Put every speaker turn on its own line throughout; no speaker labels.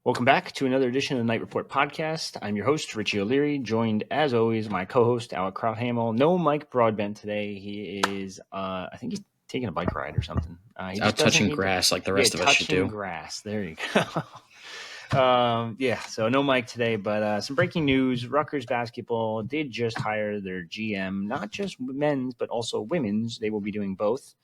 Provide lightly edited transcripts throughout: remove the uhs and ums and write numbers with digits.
Welcome back to another edition of the Night Report podcast. I'm your host, Richie O'Leary, joined as always my co-host, Alec Crouthamel. No Mike Broadbent today. He is, I think he's taking a bike ride or something. He
Out touching grass like the rest of us should do.
touching grass. There you go. So no Mike today, but some breaking news. Rutgers Basketball did just hire their GM, not just men's, but also women's. They will be doing both.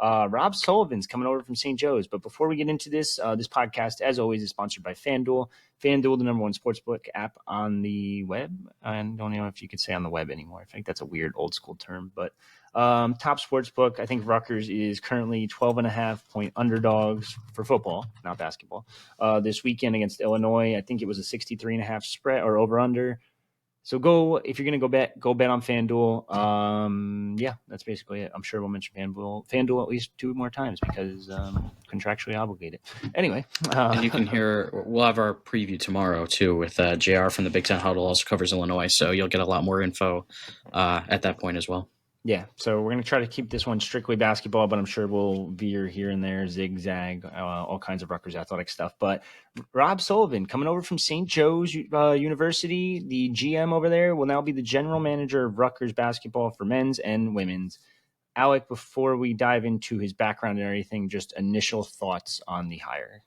Rob Sullivan's coming over from St. Joe's. But before we get into this, this podcast, as always, is sponsored by FanDuel. FanDuel, the number one sportsbook app on the web. I don't know if you could say on the web anymore. I think that's a weird old school term. But top sportsbook, I think Rutgers is currently 12.5-point underdogs for football, not basketball. This weekend against Illinois, I think it was a 63.5 spread or over-under. So if you're going to go bet on FanDuel. That's basically it. I'm sure we'll mention FanDuel at least 2 more times because contractually obligated. Anyway.
And you can we'll have our preview tomorrow too with JR from the Big Ten Huddle, also covers Illinois. So you'll get a lot more info at that point as well.
Yeah, so we're going to try to keep this one strictly basketball, but I'm sure we'll veer here and there, zigzag, all kinds of Rutgers athletic stuff. But Rob Sullivan coming over from St. Joe's University, the GM over there, will now be the general manager of Rutgers basketball for men's and women's. Alec, before we dive into his background and everything, just initial thoughts on the hire.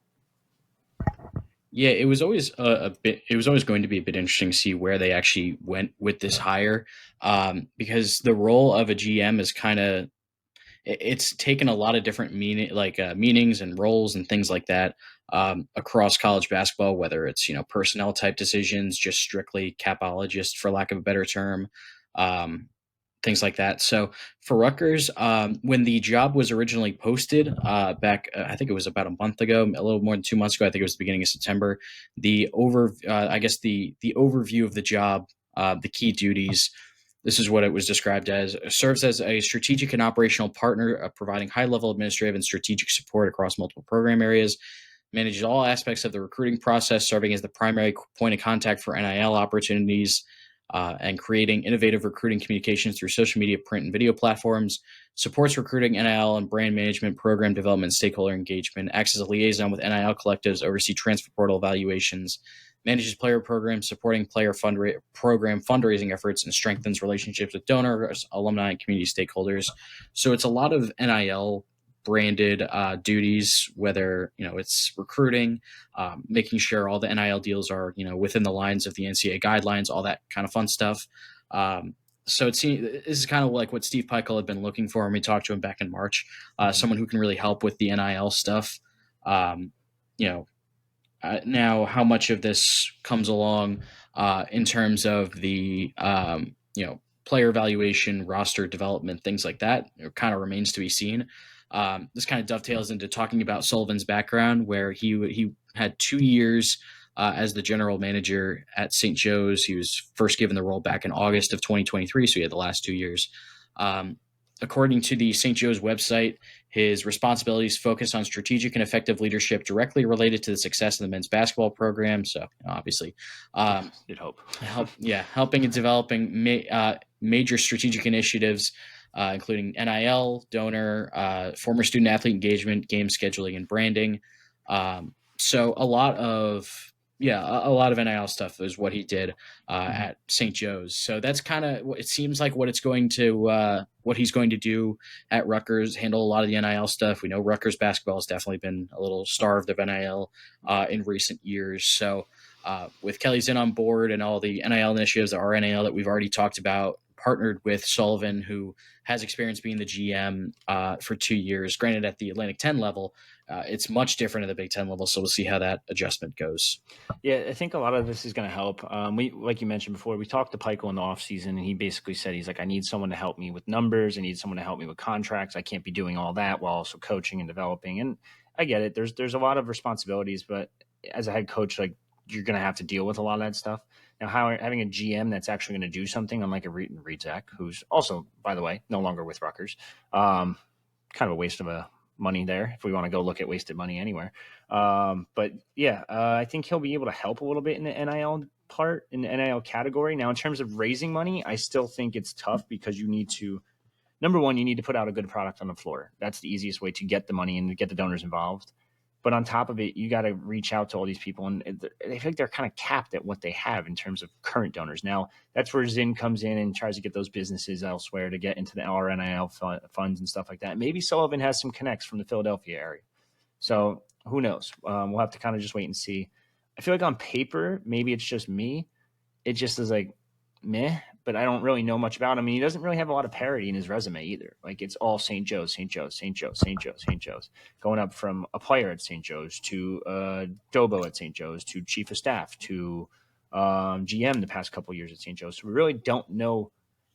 Yeah, it was always going to be a bit interesting to see where they actually went with this hire, because the role of a GM is it's taken a lot of different meanings and roles and things like that across college basketball, whether it's personnel type decisions, just strictly capologist for lack of a better term, things like that. So for Rutgers, when the job was originally posted back, I think it was about a month ago, a little more than 2 months ago, I think it was the beginning of September, the overview of the job, the key duties, this is what it was described as: serves as a strategic and operational partner, providing high-level administrative and strategic support across multiple program areas, manages all aspects of the recruiting process, serving as the primary point of contact for NIL opportunities, and creating innovative recruiting communications through social media, print, and video platforms, supports recruiting, NIL, and brand management, program development, stakeholder engagement, acts as a liaison with NIL collectives, oversees transfer portal evaluations, manages player programs, supporting player program fundraising efforts, and strengthens relationships with donors, alumni, and community stakeholders. So it's a lot of NIL branded duties, whether it's recruiting, making sure all the NIL deals are within the lines of the NCAA guidelines, all that kind of fun stuff. So this is kind of like what Steve Peichel had been looking for when we talked to him back in March. Someone who can really help with the NIL stuff. Now, how much of this comes along in terms of the player evaluation, roster development, things like that, it kind of remains to be seen. This kind of dovetails into talking about Sullivan's background, where he had 2 years as the general manager at St. Joe's. He was first given the role back in August of 2023, so he had the last 2 years. According to the St. Joe's website, his responsibilities focus on strategic and effective leadership directly related to the success of the men's basketball program. So obviously,
you'd hope.
Helping and developing major strategic initiatives, including NIL, donor, former student athlete engagement, game scheduling, and branding. So a lot of NIL stuff is what he did at St. Joe's. So that's kind of what it seems like what he's going to do at Rutgers, handle a lot of the NIL stuff. We know Rutgers basketball has definitely been a little starved of NIL in recent years. So with Kelly Zinn on board and all the NIL initiatives, the RNIL that we've already talked about, partnered with Sullivan, who has experience being the GM for 2 years, granted at the Atlantic 10 level. It's much different at the Big Ten level, so we'll see how that adjustment goes.
Yeah, I think a lot of this is going to help. Like you mentioned before, we talked to Peichel in the offseason, and he basically said, he's like, I need someone to help me with numbers. I need someone to help me with contracts. I can't be doing all that while also coaching and developing. And I get it. There's a lot of responsibilities, but as a head coach, like, you're going to have to deal with a lot of that stuff. Now, having a GM that's actually going to do something, unlike a Reed Zach, who's also, by the way, no longer with Rutgers, kind of a waste of money there if we want to go look at wasted money anywhere. I think he'll be able to help a little bit in the NIL part, in the NIL category. Now, in terms of raising money, I still think it's tough because you need to, number one, you need to put out a good product on the floor. That's the easiest way to get the money and to get the donors involved. But on top of it, you got to reach out to all these people, and they feel like they're kind of capped at what they have in terms of current donors. Now, that's where Zinn comes in and tries to get those businesses elsewhere to get into the NIL funds and stuff like that. Maybe Sullivan has some connects from the Philadelphia area. So who knows? We'll have to kind of just wait and see. I feel like on paper, maybe it's just me. It just is like meh, but I don't really know much about him. I mean, he doesn't really have a lot of parity in his resume either. Like it's all St. Joe's, St. Joe's, St. Joe's, St. Joe's, St. Joe's, going up from a player at St. Joe's to Dobo at St. Joe's to chief of staff to GM the past couple of years at St. Joe's. So we really don't know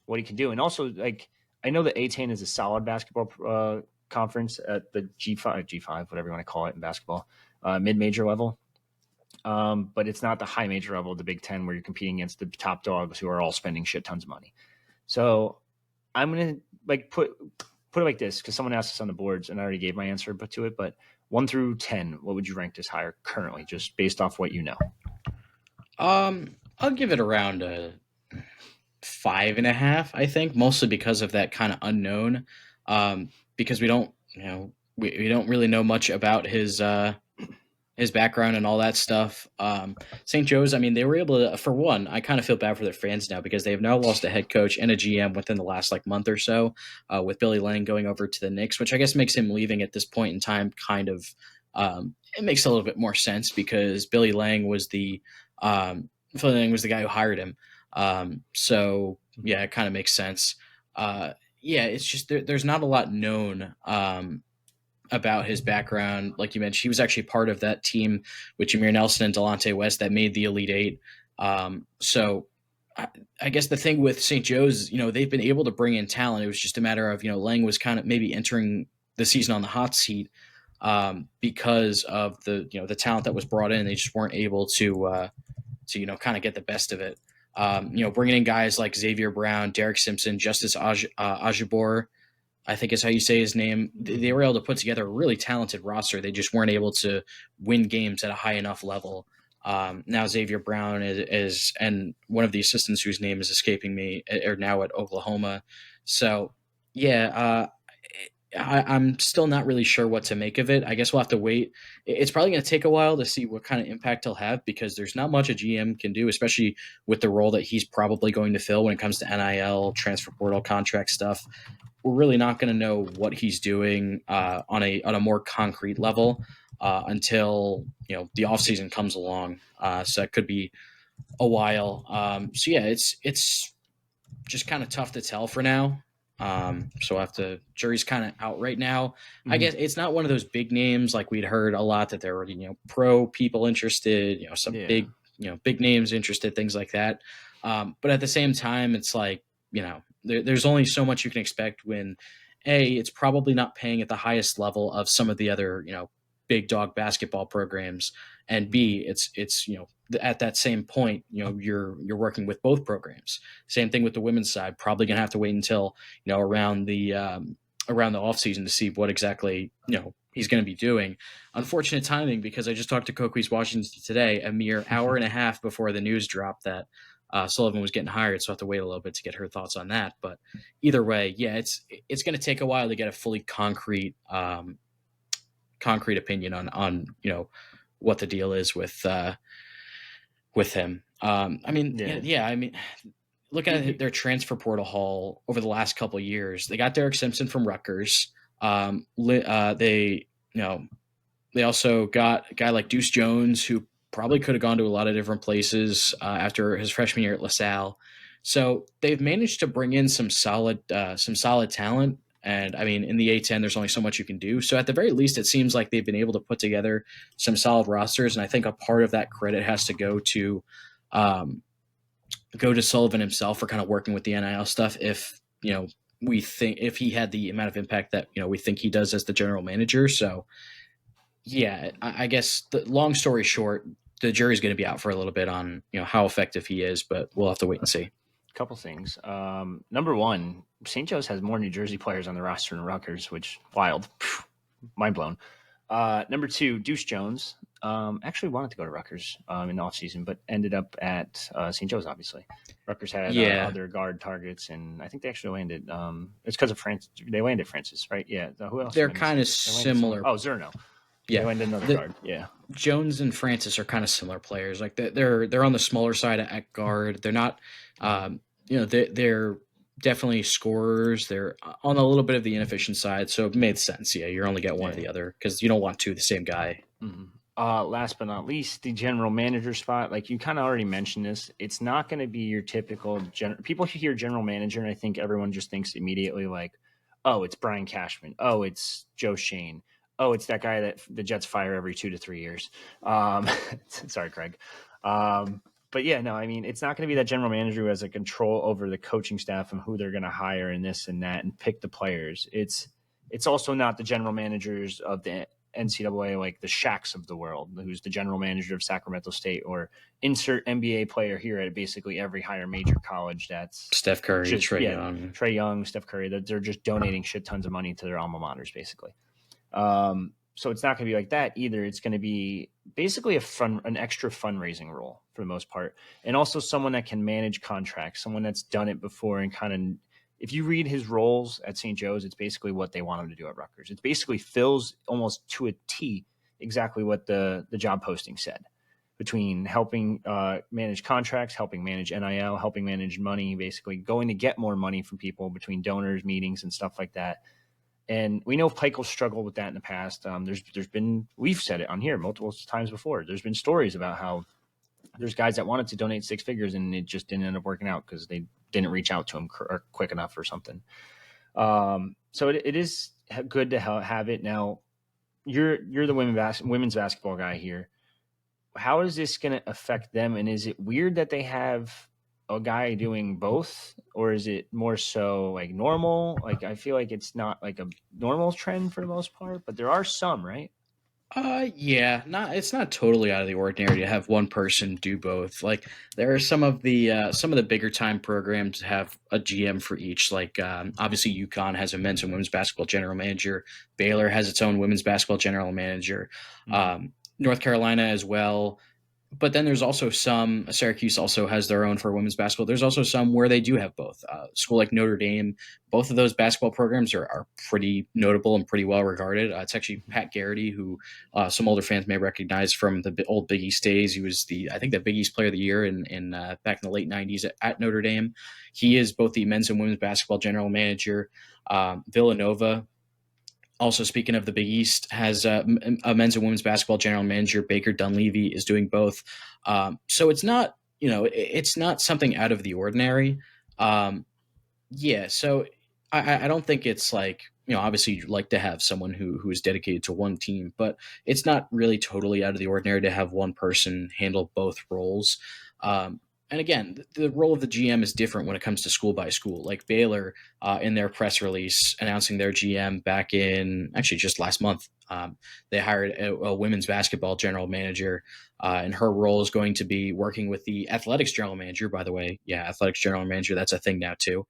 what he can do. And also, like I know that A10 is a solid basketball conference at the G5, whatever you want to call it in basketball, mid-major level. But it's not the high major level of the Big Ten where you're competing against the top dogs who are all spending shit tons of money. So I'm gonna like put it like this because someone asked us on the boards and I already gave my answer to it. But 1 through 10, what would you rank this higher currently, just based off what you know?
I'll give it around a 5.5. I think mostly because of that kind of unknown. Because we don't we don't really know much about his background and all that stuff. St. Joe's, I mean, they were able to, for one, I kind of feel bad for their fans now because they have now lost a head coach and a GM within the last month or so, with Billy Lang going over to the Knicks, which I guess makes him leaving at this point in time kind of, it makes a little bit more sense because Billy Lang was the guy who hired him. So yeah, it kind of makes sense. Yeah, it's just there's not a lot known about his background. Like you mentioned, he was actually part of that team with Jameer Nelson and Delonte West that made the Elite Eight. So I guess the thing with St. Joe's, they've been able to bring in talent. It was just a matter of, Lang was kind of maybe entering the season on the hot seat because of the talent that was brought in. They just weren't able to kind of get the best of it. Bringing in guys like Xavier Brown, Derek Simpson, Justice Ajibor, I think is how you say his name. They were able to put together a really talented roster. They just weren't able to win games at a high enough level. Now Xavier Brown is and one of the assistants whose name is escaping me are now at Oklahoma. So yeah, I'm still not really sure what to make of it. I guess we'll have to wait. It's probably going to take a while to see what kind of impact he'll have because there's not much a GM can do, especially with the role that he's probably going to fill when it comes to NIL, transfer portal, contract stuff. We're really not going to know what he's doing on a more concrete level until the offseason comes along. So it could be a while. So yeah, it's just kind of tough to tell for now. So we'll have to. Jury's kind of out right now. Mm-hmm. I guess it's not one of those big names like we'd heard a lot that there were pro people interested, some big big names interested, things like that. But at the same time, it's like there's only so much you can expect when it's probably not paying at the highest level of some of the other big dog basketball programs, and B, it's at that same point you're working with both programs. Same thing with the women's side. Probably gonna have to wait until around the off season to see what exactly he's going to be doing. Unfortunate timing because I just talked to Coquise Washington today, a mere hour and a half before the news dropped that Sullivan was getting hired, so I have to wait a little bit to get her thoughts on that. But either way, yeah, it's going to take a while to get a fully concrete opinion on what the deal is with him. I mean, look at their transfer portal haul over the last couple of years. They got Derek Simpson from Rutgers. They also got a guy like Deuce Jones, who probably could have gone to a lot of different places after his freshman year at LaSalle. So they've managed to bring in some solid talent. And I mean, in the A10, there's only so much you can do. So at the very least, it seems like they've been able to put together some solid rosters. And I think a part of that credit has to go to Sullivan himself for kind of working with the NIL stuff. If he had the amount of impact that we think he does as the general manager. So yeah, I guess the long story short, the jury's going to be out for a little bit on how effective he is, but we'll have to wait and see.
Couple things. Number one, St. Joe's has more New Jersey players on the roster than Rutgers, which wild, mind blown. Number two, Deuce Jones actually wanted to go to Rutgers in the offseason, but ended up at St. Joe's, obviously. Rutgers had other guard targets, and I think they actually landed. It's because of France. They landed Francis, right? Yeah. Who else?
They're kind of similar.
Oh, Zerno. They went another guard. Yeah.
Jones and Francis are kind of similar players. Like they're on the smaller side at guard. They're not, they're definitely scorers. They're on a little bit of the inefficient side, so it made sense. Yeah, you only get one or the other because you don't want two of the same guy.
Mm-hmm. Last but not least, the general manager spot. Like you kind of already mentioned this, it's not going to be your typical people who hear general manager, and I think everyone just thinks immediately like, oh, it's Brian Cashman. Oh, it's Joe Shane. Oh, it's that guy that the Jets fire every 2 to 3 years. Sorry, Craig. But yeah, no, I mean, it's not going to be that general manager who has a control over the coaching staff and who they're going to hire and this and that and pick the players. It's also not the general managers of the NCAA, like the Shaqs of the world, who's the general manager of Sacramento State, or insert NBA player here at basically every higher major college. That's
Steph Curry,
Trae Young, Steph Curry. They're just donating shit tons of money to their alma maters, basically. So it's not going to be like that either. It's going to be basically an extra fundraising role for the most part, and also someone that can manage contracts, someone that's done it before and kind of. If you read his roles at St. Joe's, it's basically what they want him to do at Rutgers. It basically fills almost to a T exactly what the job posting said, between helping manage contracts, helping manage NIL, helping manage money, basically going to get more money from people between donors, meetings, and stuff like that. And we know Pike will struggle with that in the past. There's been, we've said it on here multiple times before. There's been stories about how there's guys that wanted to donate 6 figures and it just didn't end up working out because they didn't reach out to him quick enough or something. So it is good to have it. Now, you're the women's basketball guy here. How is this going to affect them? And is it weird that they have a guy doing both, or is it more so like normal? Like, I feel like it's not like a normal trend for the most part, but there are some, right?
Yeah, it's not totally out of the ordinary to have one person do both. Like there are some of the bigger time programs have a GM for each. Like obviously UConn has a men's and women's basketball general manager. Baylor has its own women's basketball general manager. North Carolina as well. But then there's also some, Syracuse also has their own for women's basketball. There's also some where they do have both. School like Notre Dame, both of those basketball programs are pretty notable and pretty well regarded. It's actually Pat Garrity, who some older fans may recognize from the old Big East days. He was I think the Big East Player of the Year in back in the late 90s at Notre Dame. He is both the men's and women's basketball general manager. Villanova, also, speaking of the Big East, has a men's and women's basketball general manager. Baker Dunleavy is doing both. So it's not, it's not something out of the ordinary. So I don't think it's like, obviously you'd like to have someone who is dedicated to one team, but it's not really totally out of the ordinary to have one person handle both roles. And again, the role of the GM is different when it comes to school by school. Like Baylor, in their press release announcing their GM back in actually just last month, they hired a women's basketball general manager, and her role is going to be working with the athletics general manager. By the way, athletics general manager, that's a thing now too.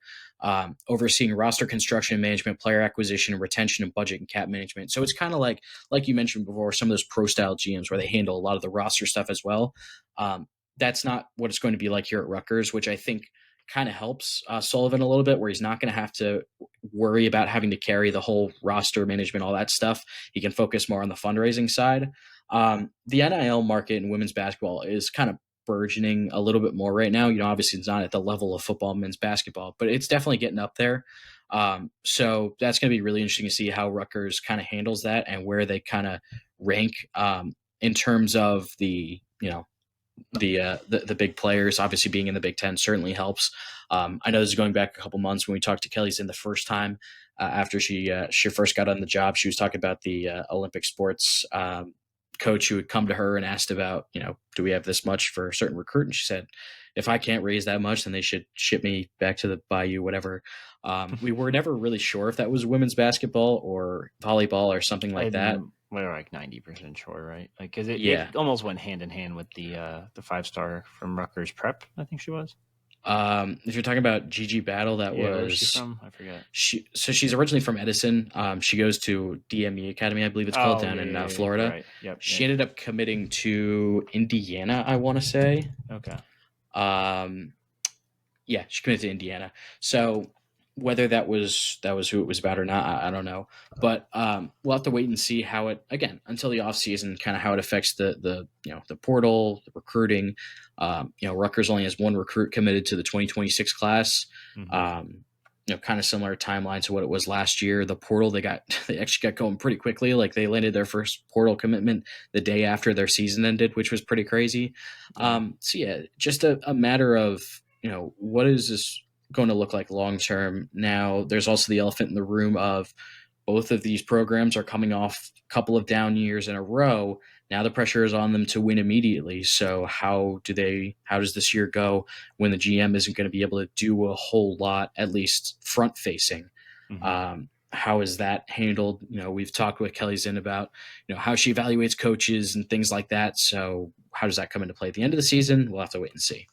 Overseeing roster construction and management, player acquisition and retention, and budget and cap management. So it's kind of like you mentioned before, some of those pro style GMs where they handle a lot of the roster stuff as well. That's not what it's going to be like here at Rutgers, which I think kind of helps Sullivan a little bit, where he's not going to have to worry about having to carry the whole roster management, all that stuff. He can focus more on the fundraising side. The NIL market in women's basketball is kind of burgeoning a little bit more right now. Obviously it's not at the level of football and men's basketball, but it's definitely getting up there. So that's going to be really interesting to see how Rutgers kind of handles that and where they kind of rank in terms of the big players. Obviously being in the Big Ten certainly helps. I know this is going back a couple months when we talked to Kelly's in the first time after she first got on the job. She was talking about the Olympic sports coach who would come to her and asked about, do we have this much for a certain recruit? And she said, if I can't raise that much, then they should ship me back to the Bayou, whatever. We were never really sure if that was women's basketball or volleyball or something like that.
We're like 90% sure, right? Like, because it almost went hand in hand with the 5-star from Rutgers Prep, I think she was.
If you're talking about Gigi Battle,
where's she from? I forget.
She's originally from Edison. She goes to DME Academy, I believe it's called, down in Florida.
Right. Yep.
She ended up committing to Indiana, I want to say.
Okay.
She committed to Indiana. So whether that was who it was about or not, I don't know. But we'll have to wait and see how it, again, until the offseason, kind of how it affects the the portal, the recruiting. Rutgers only has one recruit committed to the 2026 class.
Mm-hmm.
Kind of similar timeline to what it was last year. The portal, they actually got going pretty quickly. Like, they landed their first portal commitment the day after their season ended, which was pretty crazy. So yeah, just a matter of, what is this going to look like long term? Now, there's also the elephant in the room of both of these programs are coming off a couple of down years in a row. Now the pressure is on them to win immediately. So how does this year go when the GM isn't going to be able to do a whole lot, at least front facing?
Mm-hmm.
How is that handled? We've talked with Kelly Zinn about, how she evaluates coaches and things like that. So how does that come into play at the end of the season? We'll have to wait and see.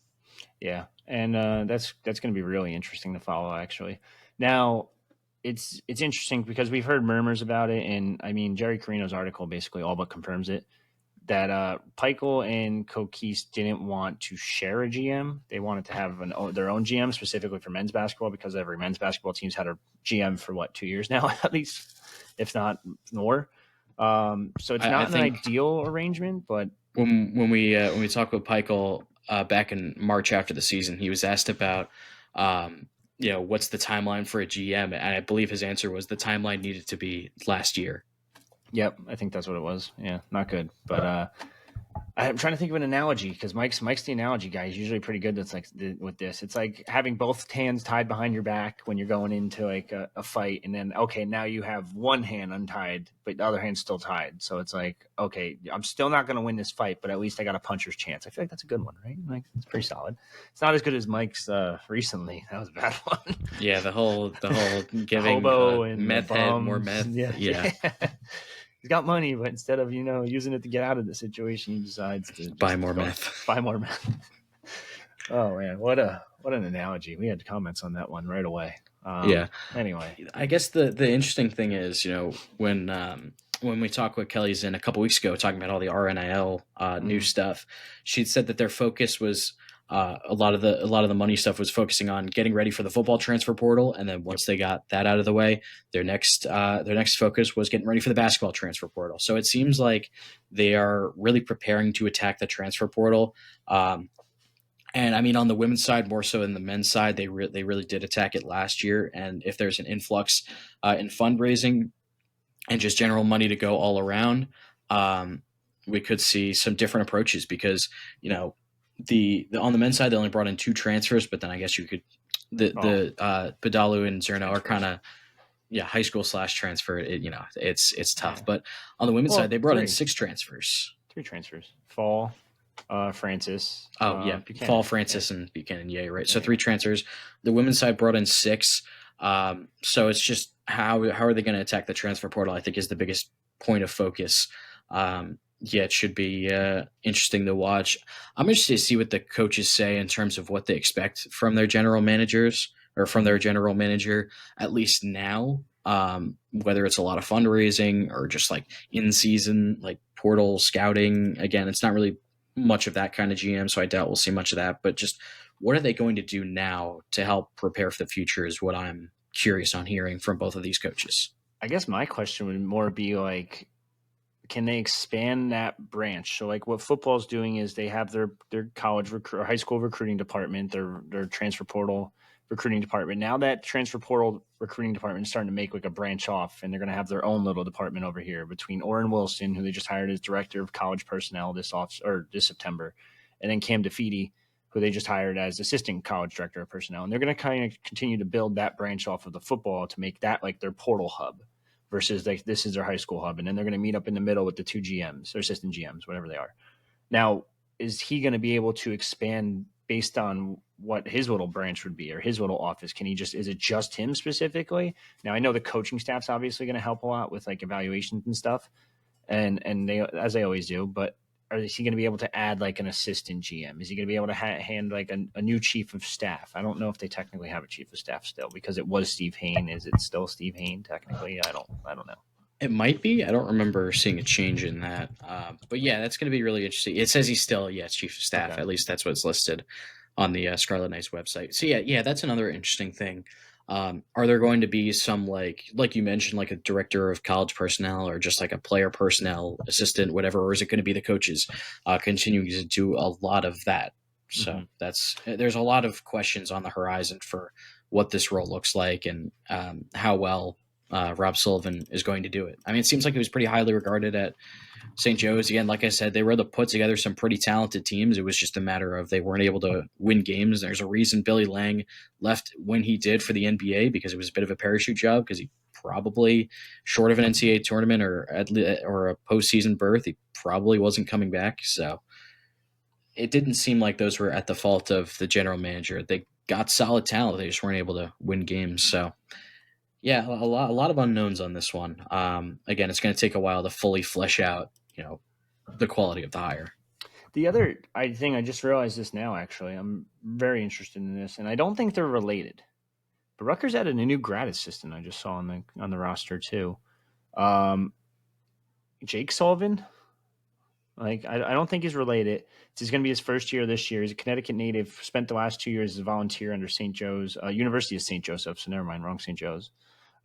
Yeah, and that's going to be really interesting to follow. Actually, now it's interesting because we've heard murmurs about it, and I mean Jerry Carino's article basically all but confirms it that Peichel and Kokis didn't want to share a GM. They wanted to have their own GM specifically for men's basketball because every men's basketball team's had a GM for 2 years now at least, if not more. So it's not an ideal arrangement, but
when we talked with Peichel back in March after the season, he was asked about what's the timeline for a GM, and I believe his answer was the timeline needed to be last year.
Yep, I think that's what it was. Yeah, not good, but I'm trying to think of an analogy because Mike's the analogy guy. He's usually pretty good. That's like with this. It's like having both hands tied behind your back when you're going into like a fight, and then okay, now you have one hand untied, but the other hand's still tied. So it's like, okay, I'm still not going to win this fight, but at least I got a puncher's chance. I feel like that's a good one, right? Like, it's pretty solid. It's not as good as Mike's recently. That was a bad one.
Yeah, the whole giving
hobo and
meth head more meth.
Yeah. He's got money, but instead of using it to get out of the situation, he decides to
buy more meth.
Buy more meth. Oh man, what an analogy! We had comments on that one right away.
Yeah.
Anyway,
I guess the interesting thing is, when we talked with Kelly Zinn a couple weeks ago, talking about all the RNIL new stuff, she'd said that their focus was a lot of the money stuff was focusing on getting ready for the football transfer portal, and then once they got that out of the way, their next focus was getting ready for the basketball transfer portal. So it seems like they are really preparing to attack the transfer portal. And I mean, on the women's side, more so than the men's side, they really did attack it last year. And if there's an influx in fundraising and just general money to go all around, we could see some different approaches because, the on the men's side, they only brought in 2 transfers, but then I guess you could Badalu and Zerno are kind of high school / transfer. It's tough, but on the women's side, they brought in 6 transfers,
3 transfers. Fall, Francis.
Buchanan. Fall, Francis, and Buchanan. Yeah, right. So 3 transfers. The women's side brought in 6. So it's just how are they going to attack the transfer portal? I think is the biggest point of focus. It should be interesting to watch. I'm interested to see what the coaches say in terms of what they expect from their general managers or from their general manager, at least now, whether it's a lot of fundraising or just like in season, like portal scouting. Again, it's not really much of that kind of GM, so I doubt we'll see much of that, but just what are they going to do now to help prepare for the future is what I'm curious on hearing from both of these coaches.
I guess my question would more be like, can they expand that branch? So like what football's doing is they have their college or high school recruiting department, their transfer portal recruiting department. Now that transfer portal recruiting department is starting to make like a branch off, and they're going to have their own little department over here between Orrin Wilson, who they just hired as director of college personnel this September, and then Cam DeFeedy, who they just hired as assistant college director of personnel. And they're going to kind of continue to build that branch off of the football to make that like their portal hub versus like this is their high school hub. And then they're going to meet up in the middle with the 2 GMs or assistant GMs, whatever they are. Now, is he going to be able to expand based on what his little branch would be or his little office? Is it just him specifically? Now, I know the coaching staff's obviously going to help a lot with like evaluations and stuff, and they, as they always do, but is he going to be able to add like an assistant GM? Is he going to be able to hand like a new chief of staff? I don't know if they technically have a chief of staff still because it was Steve Hain. Is it still Steve Hain technically? I don't know.
It might be. I don't remember seeing a change in that. But yeah, that's going to be really interesting. It says he's still, chief of staff. Okay. At least that's what's listed on the Scarlet Knights website. So yeah, that's another interesting thing. Are there going to be some like you mentioned, like a director of college personnel or just like a player personnel assistant, whatever, or is it going to be the coaches continuing to do a lot of that? So there's a lot of questions on the horizon for what this role looks like and how well Rob Sullivan is going to do it. I mean, it seems like he was pretty highly regarded at St. Joe's. Again, like I said, they were able to put together some pretty talented teams. It was just a matter of they weren't able to win games. There's a reason Billy Lang left when he did for the NBA, because it was a bit of a parachute job, because he probably, short of an NCAA tournament or a postseason berth, he probably wasn't coming back. So it didn't seem like those were at the fault of the general manager. They got solid talent. They just weren't able to win games. So yeah, a lot of unknowns on this one. Again, it's going to take a while to fully flesh out, the quality of the hire.
The other thing, I just realized this now, actually. I'm very interested in this, and I don't think they're related. But Rutgers added a new grad assistant I just saw on the roster, too. Jake Sullivan. I don't think he's related. It's going to be his first year this year. He's a Connecticut native, spent the last 2 years as a volunteer under St. Joe's, University of St. Joseph, so never mind, wrong St. Joe's.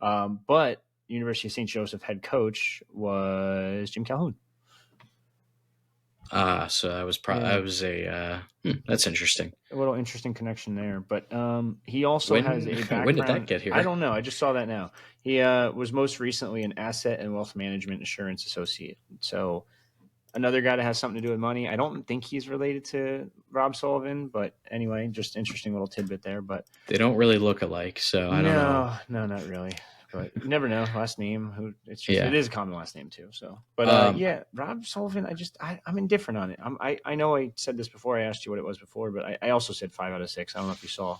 But University of St. Joseph head coach was Jim Calhoun.
So that was that's interesting.
A little interesting connection there, but he also has a background.
When did that get here?
I don't know. I just saw that now. He was most recently an asset and wealth management insurance associate. So another guy that has something to do with money. I don't think he's related to Rob Sullivan, but anyway, just interesting little tidbit there. But
they don't really look alike, so I don't know.
No, not really. But you never know. Last name, it is a common last name too. So, but Rob Sullivan, I'm indifferent on it. I know I said this before. I asked you what it was before, but I also said 5 out of 6. I don't know if you saw.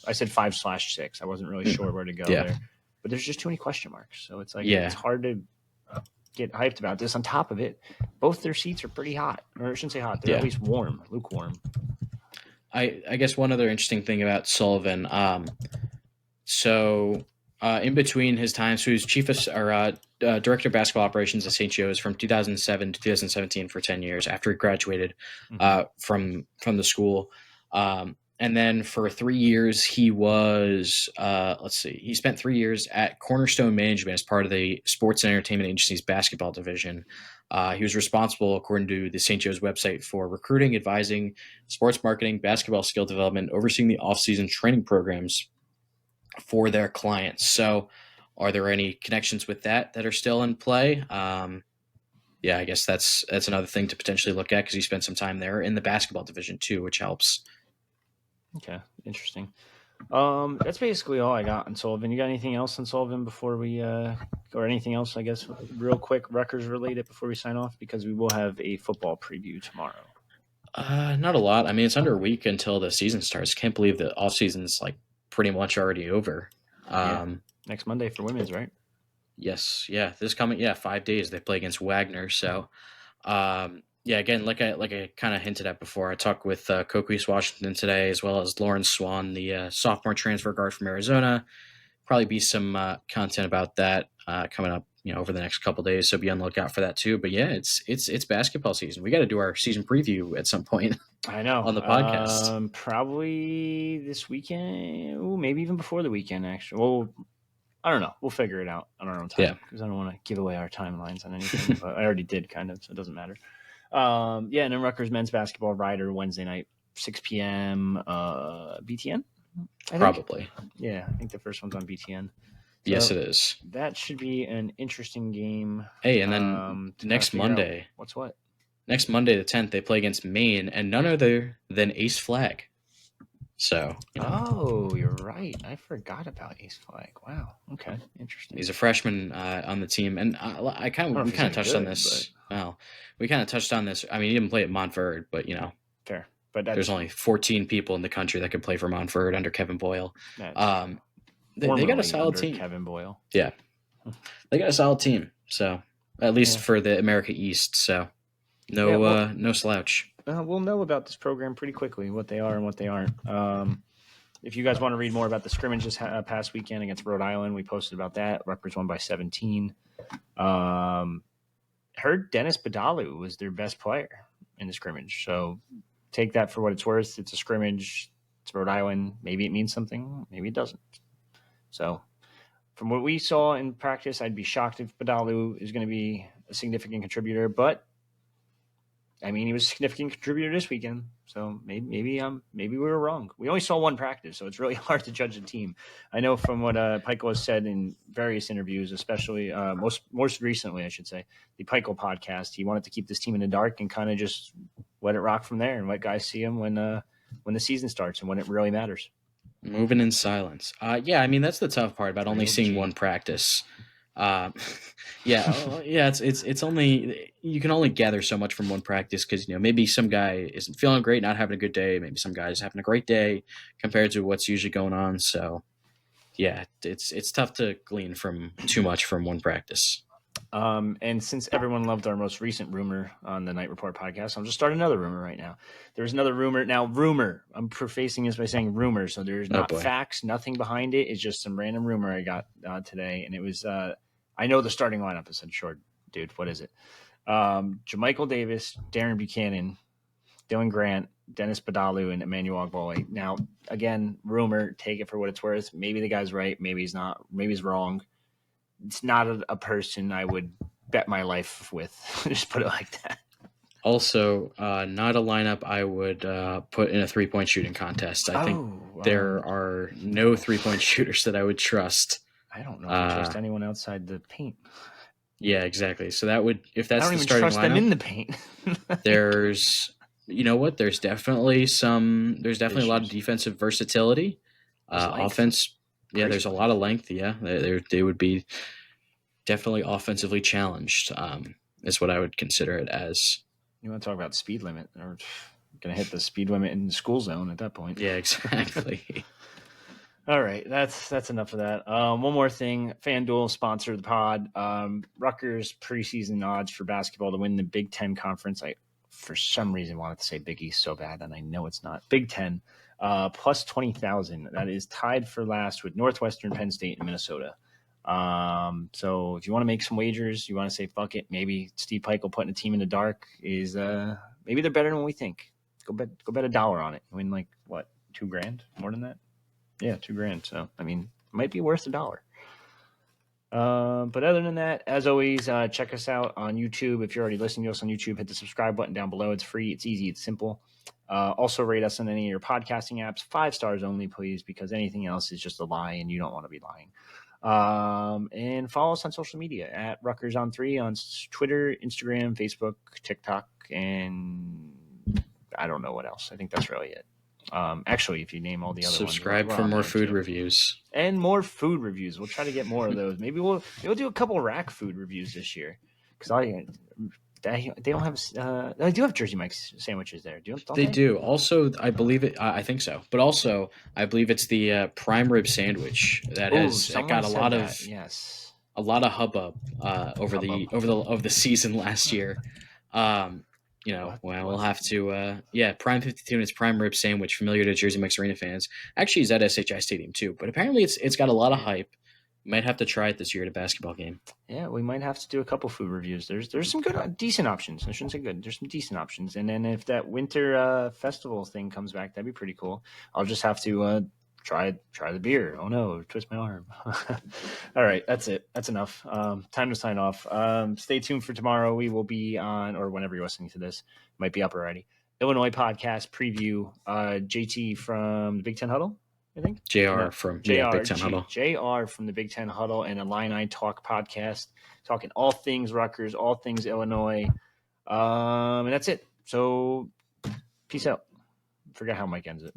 I said 5/6. I wasn't really sure where to go there, but there's just too many question marks. So it's like it's hard to get hyped about this. On top of it, both their seats are pretty hot, or I shouldn't say hot. They're at least warm, lukewarm.
I guess one other interesting thing about Sullivan, in between his time, so he was director of basketball operations at St. Joe's from 2007 to 2017 for 10 years after he graduated from the school. And then for 3 years, he was, he spent 3 years at Cornerstone Management as part of the Sports and Entertainment Agency's basketball division. He was responsible, according to the St. Joe's website, for recruiting, advising, sports marketing, basketball skill development, overseeing the off-season training programs for their clients. So are there any connections with that are still in play? I guess that's another thing to potentially look at, because he spent some time there in the basketball division too, which helps.
Okay, interesting. That's basically all I got on Sullivan. You got anything else on Sullivan before we or anything else, I guess, real quick, Rutgers related before we sign off, because we will have a football preview tomorrow?
Not a lot. I mean, it's under a week until the season starts. Can't believe the off season's pretty much already over.
Next Monday for women's, right?
Yes. Yeah. This coming 5 days they play against Wagner. So again, like I kind of hinted at before, I talked with Coquise Washington today, as well as Lauren Swan, the sophomore transfer guard from Arizona. Probably be some content about that coming up, over the next couple days. So be on the lookout for that too. But yeah, it's basketball season. We got to do our season preview at some point.
I know,
on the podcast.
Probably this weekend. Ooh, maybe even before the weekend. Actually, well, I don't know. We'll figure it out on our own time, because I don't want to give away our timelines on anything. But I already did, kind of, so it doesn't matter. And then Rutgers men's basketball Rider Wednesday night, 6 p.m. BTN.
Probably.
Yeah, I think the first one's on BTN. So
yes, it is.
That should be an interesting game.
Hey, and then next Monday.
What's what?
Next Monday, the 10th, they play against Maine, and none other than Ace Flag. So.
Oh, you're right. I forgot about Ace Flag. Wow. Okay. Interesting.
He's a freshman on the team, and we kind of touched on this. Well, we kind of touched on this. I mean, he didn't play at Montverde, but
fair. But
there's only 14 people in the country that can play for Montverde under Kevin Boyle. They got a solid team.
Kevin Boyle.
Yeah, they got a solid team. So at least for the America East. So no slouch.
We'll know about this program pretty quickly, what they are and what they aren't. If you guys want to read more about the scrimmage this past weekend against Rhode Island, we posted about that. Rutgers won by 17. Heard Dennis Badalu was their best player in the scrimmage. So take that for what it's worth. It's a scrimmage. It's Rhode Island. Maybe it means something. Maybe it doesn't. So from what we saw in practice, I'd be shocked if Badalu is going to be a significant contributor. But I mean, he was a significant contributor this weekend. So maybe we were wrong. We only saw one practice, so it's really hard to judge a team. I know from what Pico has said in various interviews, especially most recently, I should say, the Pico podcast, he wanted to keep this team in the dark and kind of just let it rock from there and let guys see him when the season starts and when it really matters.
Moving in silence. Yeah, I mean that's the tough part about only seeing one practice. It's only you can only gather so much from one practice because maybe some guy isn't feeling great, not having a good day. Maybe some guy's having a great day compared to what's usually going on. So yeah, it's tough to glean from too much from one practice.
And since everyone loved our most recent rumor on the Night Report podcast, I'll just start another rumor right now. There's another rumor. Now, rumor, I'm prefacing this by saying rumor. So there's not facts, nothing behind it. It's just some random rumor I got today. And it was, I know the starting lineup. I said, sure, dude, what is it? Jermichael Davis, Darren Buchanan, Dylan Grant, Dennis Badalu, and Emmanuel Ogbole. Now, again, rumor, take it for what it's worth. Maybe the guy's right. Maybe he's not. Maybe he's wrong. It's not a person I would bet my life with. Just put it like that.
Also, not a lineup I would put in a 3-point shooting contest. I think there are no 3-point shooters that I would trust.
I don't know if I trust anyone outside the paint.
Yeah, exactly. So that would, if that's
the starting lineup. I don't even trust
lineup,
them in the paint.
There's, you know what? There's definitely a lot of defensive versatility. Offense. Yeah, there's a lot of length. Yeah, they would be definitely offensively challenged. Is what I would consider it as.
You want to talk about speed limit? Or going to hit the speed limit in the school zone at that point.
Yeah, exactly.
All right, that's enough of that. One more thing. FanDuel sponsored the pod. Rutgers preseason odds for basketball to win the Big Ten Conference. I, for some reason, wanted to say Big East so bad, and I know it's not. Big Ten, plus 20,000. That is tied for last with Northwestern, Penn State, and Minnesota. So if you want to make some wagers, you want to say fuck it, maybe Steve Peichel putting a team in the dark is maybe they're better than what we think. Go bet $1 on it. Win like what, $2,000? More than that? Yeah, $2,000. So I mean, it might be worth $1. But other than that, as always, check us out on YouTube. If you're already listening to us on YouTube, hit the subscribe button down below. It's free, it's easy, it's simple. Also rate us on any of your podcasting apps. 5 stars only, please, because anything else is just a lie and you don't want to be lying. And follow us on social media at Rutgers on 3 on Twitter, Instagram, Facebook, TikTok, and I don't know what else. I think that's really it. Actually, if you name all the other
subscribe ones, for more food reviews
and more food reviews. We'll try to get more of those. Maybe we'll do a couple rack food reviews this year because they don't have. They do have Jersey Mike's sandwiches there. They
do. Also, I believe it. I think so. But also, I believe it's the prime rib sandwich that got a lot of hubbub over the season last year. We'll have to. Prime 52 and its prime rib sandwich, familiar to Jersey Mike's Arena fans. Actually, is at SHI Stadium too. But apparently, it's got a lot of hype. Might have to try it this year at a basketball game.
Yeah, we might have to do a couple food reviews. There's some good, decent options. I shouldn't say good. There's some decent options. And then if that winter festival thing comes back, that'd be pretty cool. I'll just have to try the beer. Oh no, twist my arm. All right, that's it. That's enough. Time to sign off. Stay tuned for tomorrow. We will be on, or whenever you're listening to this, might be up already. Illinois podcast preview. JT from the Big Ten Huddle. I think
JR from Big Ten Huddle.
JR from the Big Ten Huddle and Illini Talk podcast, talking all things Rutgers, all things Illinois. And that's it. So peace out. Forgot how Mike ends it.